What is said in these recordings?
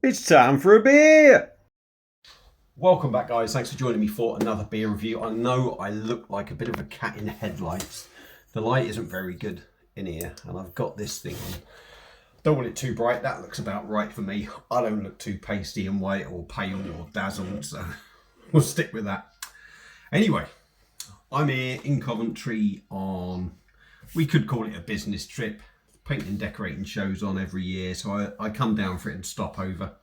It's time for a beer! Welcome back, guys. Thanks for joining me for another beer review. I know I look like a bit of a cat in headlights. The light isn't very good in here, and I've got this thing on. Don't want it too bright. That looks about right for me. I don't look too pasty and white or pale or dazzled, so we'll stick with that. Anyway, I'm here in Coventry on, we could call it a business trip. Painting and decorating shows on every year, so I come down for it and stop over.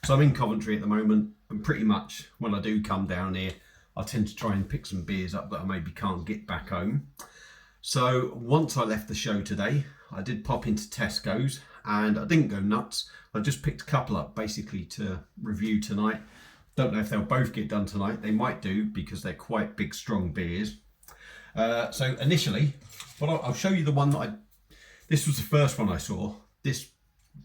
So I'm in Coventry at the moment, and pretty much when I do come down here, I tend to try and pick some beers up that I maybe can't get back home. So once I left the show today, I did pop into Tesco's, and I didn't go nuts. I just picked a couple up basically to review tonight. Don't know if they'll both get done tonight. They might do because they're quite big, strong beers. So initially, well, I'll show you the one that this was the first one I saw. This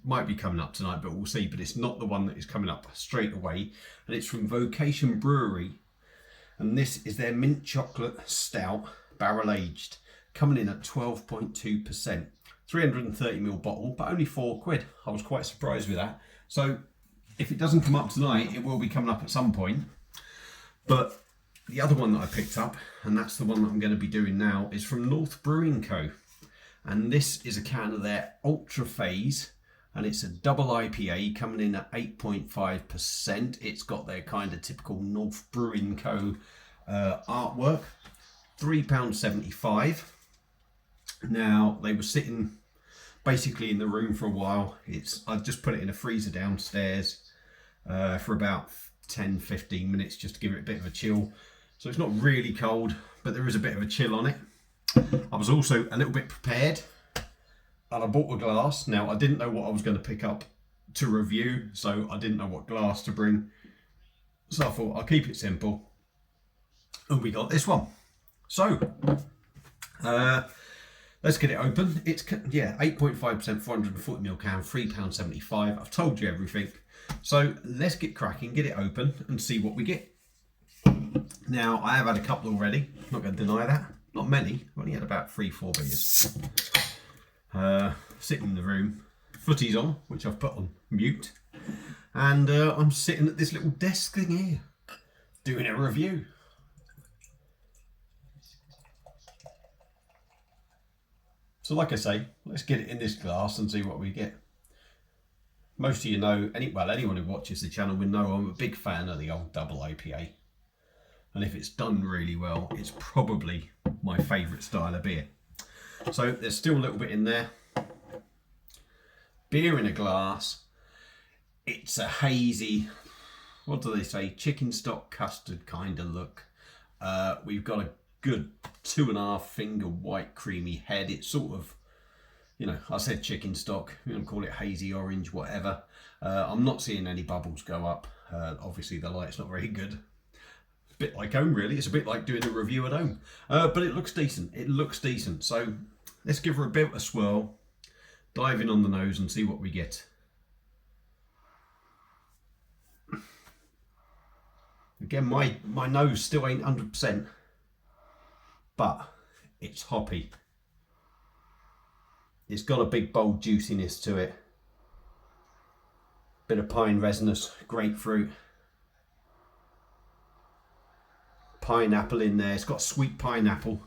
might be coming up tonight, but we'll see. But it's not the one that is coming up straight away. And it's from Vocation Brewery. And this is their mint chocolate stout, barrel aged, coming in at 12.2%. 330ml bottle, but only £4. I was quite surprised with that. So if it doesn't come up tonight, it will be coming up at some point. But the other one that I picked up, and that's the one that I'm going to be doing now, is from North Brewing Co. And this is a can of their Ultra Phase, and it's a double IPA coming in at 8.5%. It's got their kind of typical North Brewing Co. Artwork. £3.75. Now, they were sitting basically in the room for a while. I've just put it in a freezer downstairs for about 10-15 minutes just to give it a bit of a chill. So it's not really cold, but there is a bit of a chill on it. I was also a little bit prepared, and I bought a glass. Now, I didn't know what I was going to pick up to review, so I didn't know what glass to bring. So I thought I'll keep it simple, and we got this one. So let's get it open. It's 8.5%, 440ml can, £3.75. I've told you everything. So let's get cracking, get it open, and see what we get. Now, I have had a couple already. Not going to deny that. Not many. I've only had about 3-4 beers. Sitting in the room, footies on, which I've put on mute, and I'm sitting at this little desk thing here, doing a review. So like I say, let's get it in this glass and see what we get. Most of you know, anyone who watches the channel will know I'm a big fan of the old double IPA. And if it's done really well, it's probably my favourite style of beer. So there's still a little bit in there. Beer in a glass. It's a hazy, what do they say, chicken stock custard kind of look. We've got a good 2.5 finger white creamy head. It's sort of, I said chicken stock, you can call it hazy orange, whatever. I'm not seeing any bubbles go up. Obviously the light's not very good. A bit like home, really. It's a bit like doing a review at home, but it looks decent. It looks decent. So let's give her a bit of a swirl, dive in on the nose and see what we get. Again, my nose still ain't 100%, but it's hoppy. It's got a big bold juiciness to it. Bit of pine resinous, grapefruit, pineapple in there. It's got sweet pineapple.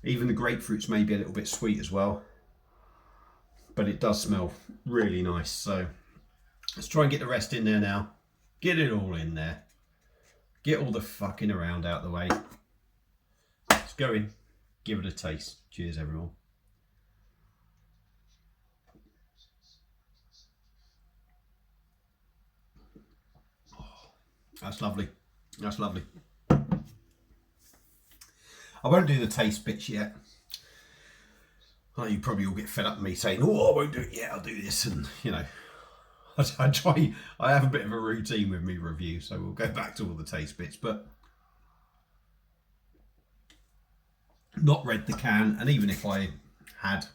Even the grapefruit's maybe a little bit sweet as well, but it does smell really nice. So let's try and get the rest in there now. Get it all in there. Get all the fucking around out the way. Let's go in, give it a taste. Cheers, everyone. Oh, that's lovely. That's lovely. I won't do the taste bits yet. I know you probably all get fed up with me saying, oh, I won't do it yet, I'll do this. And, I have a bit of a routine with me review, so we'll go back to all the taste bits. But not read the can, and even if I had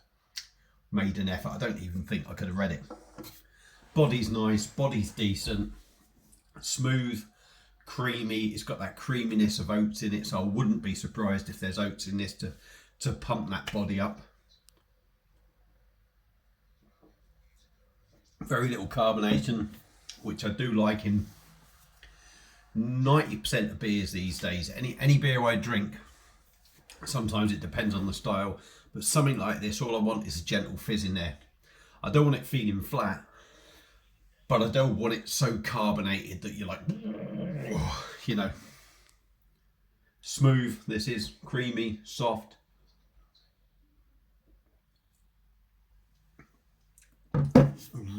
made an effort, I don't even think I could have read it. Body's nice, body's decent, smooth, creamy. It's got that creaminess of oats in it, so I wouldn't be surprised if there's oats in this to pump that body up. Very little carbonation. which I do like in 90% of beers these days. Any beer I drink, sometimes it depends on the style, but something like this, all I want is a gentle fizz in there. I don't want it feeling flat, but I don't want it so carbonated that you're like, you know. Smooth. This is creamy, soft.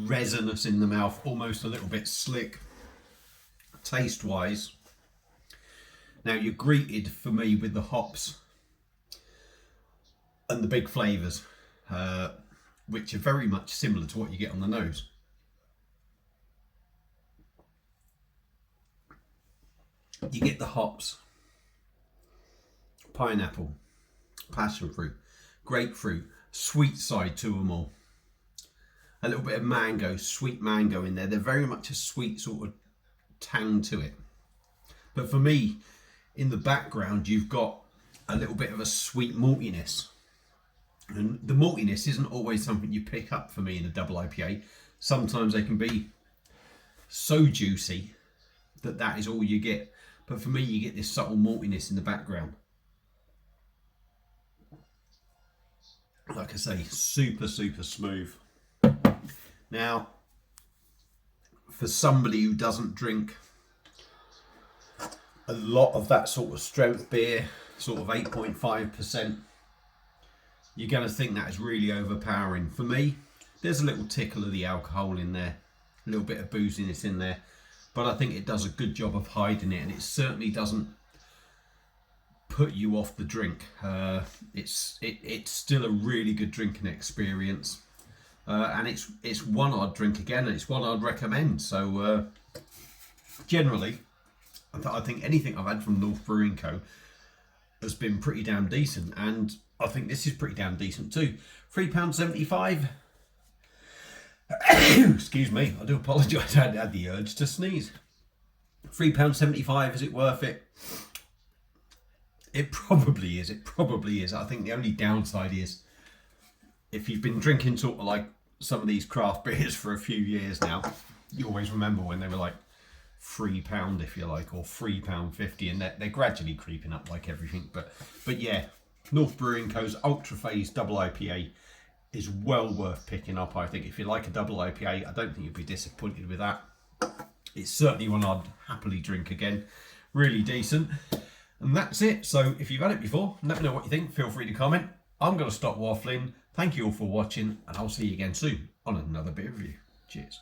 Resinous in the mouth, almost a little bit slick. Taste wise, now you're greeted for me with the hops and the big flavours, which are very much similar to what you get on the nose. You get the hops, pineapple, passion fruit, grapefruit, sweet side to them all. A little bit of mango, sweet mango in there. They're very much a sweet sort of tang to it. But for me, in the background, you've got a little bit of a sweet maltiness. And the maltiness isn't always something you pick up for me in a double IPA. Sometimes they can be so juicy that that is all you get. But for me, you get this subtle maltiness in the background. Like I say, super, super smooth. Now, for somebody who doesn't drink a lot of that sort of strength beer, sort of 8.5%, you're going to think that is really overpowering. For me, there's a little tickle of the alcohol in there, a little bit of booziness in there, but I think it does a good job of hiding it, and it certainly doesn't put you off the drink. It's still a really good drinking experience, and it's one I'd drink again, and it's one I'd recommend. So generally, I think anything I've had from North Brewing Co. has been pretty damn decent, and I think this is pretty damn decent too. £3.75. Excuse me, I do apologise, I had the urge to sneeze. £3.75, is it worth it? It probably is, I think the only downside is, if you've been drinking sort of like some of these craft beers for a few years now, you always remember when they were like £3 if you like, or £3.50, and they're gradually creeping up like everything. But yeah, North Brewing Co.'s Ultra Phase Double IPA is well worth picking up. I think if you like a double IPA, I don't think you'll be disappointed with that. It's certainly one I'd happily drink again. Really decent. And that's it. So if you've had it before, let me know what you think. Feel free to comment. I'm going to stop waffling. Thank you all for watching, and I'll see you again soon on another beer review. Cheers.